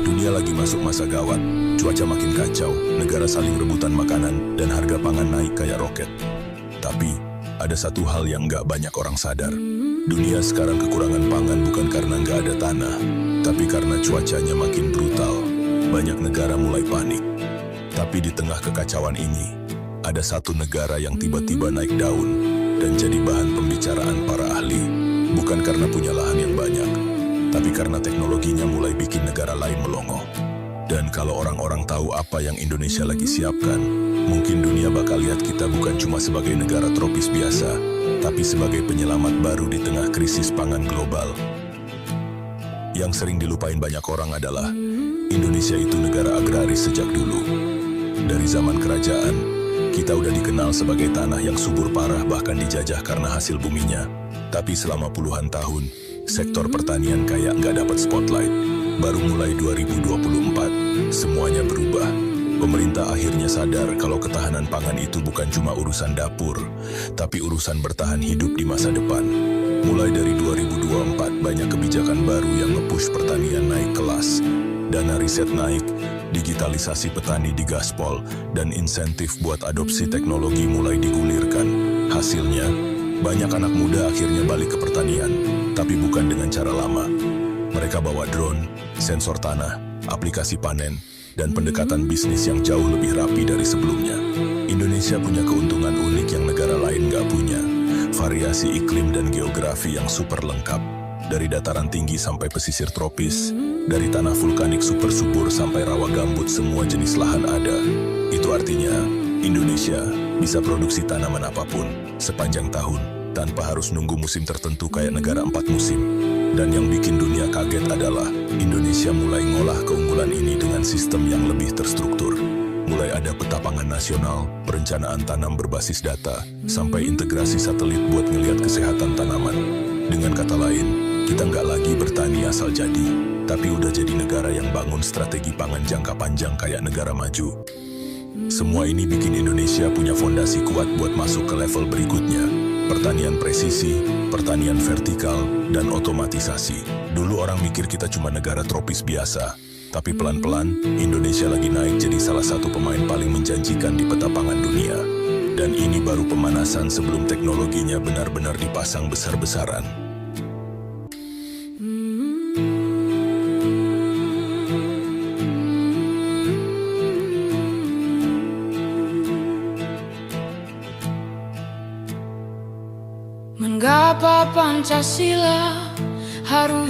Dunia lagi masuk masa gawat, cuaca makin kacau, negara saling rebutan makanan, dan harga pangan naik kayak roket. Tapi, ada satu hal yang nggak banyak orang sadar. Dunia sekarang kekurangan pangan bukan karena nggak ada tanah, tapi karena cuacanya makin brutal. Banyak negara mulai panik. Tapi di tengah kekacauan ini, ada satu negara yang tiba-tiba naik daun dan jadi bahan pembicaraan para ahli. Bukan karena punya lahan yang banyak, tapi karena teknologinya mulai bikin negara lain melongo. Dan kalau orang-orang tahu apa yang Indonesia lagi siapkan, mungkin dunia bakal lihat kita bukan cuma sebagai negara tropis biasa, tapi sebagai penyelamat baru di tengah krisis pangan global. Yang sering dilupain banyak orang adalah Indonesia itu negara agraris sejak dulu. Dari zaman kerajaan, kita udah dikenal sebagai tanah yang subur parah bahkan dijajah karena hasil buminya. Tapi selama puluhan tahun, sektor pertanian kayak nggak dapat spotlight. Baru mulai 2024, semuanya berubah. Pemerintah akhirnya sadar kalau ketahanan pangan itu bukan cuma urusan dapur, tapi urusan bertahan hidup di masa depan. Mulai dari 2024, banyak kebijakan baru yang nge-push pertanian naik kelas. Dana riset naik, digitalisasi petani digaspol, dan insentif buat adopsi teknologi mulai digulirkan. Hasilnya, banyak anak muda akhirnya balik ke pertanian, tapi bukan dengan cara lama. Mereka bawa drone, sensor tanah, aplikasi panen, dan pendekatan bisnis yang jauh lebih rapi dari sebelumnya. Indonesia punya keuntungan unik yang negara lain nggak punya. Variasi iklim dan geografi yang super lengkap. Dari dataran tinggi sampai pesisir tropis, dari tanah vulkanik super subur sampai rawa gambut, semua jenis lahan ada. Itu artinya, Indonesia bisa produksi tanaman apapun sepanjang tahun, tanpa harus nunggu musim tertentu kayak negara 4 musim. Dan yang bikin dunia kaget adalah Indonesia mulai ngolah keunggulan ini dengan sistem yang lebih terstruktur. Mulai ada peta pangan nasional, perencanaan tanam berbasis data, sampai integrasi satelit buat ngelihat kesehatan tanaman. Dengan kata lain, kita nggak lagi bertani asal jadi, tapi udah jadi negara yang bangun strategi pangan jangka panjang kayak negara maju. Semua ini bikin Indonesia punya fondasi kuat buat masuk ke level berikutnya. Pertanian presisi, pertanian vertikal, dan otomatisasi. Dulu orang mikir kita cuma negara tropis biasa, tapi pelan-pelan Indonesia lagi naik jadi salah satu pemain paling menjanjikan di peta pangan dunia. Dan ini baru pemanasan sebelum teknologinya benar-benar dipasang besar-besaran. Mengapa Pancasila harus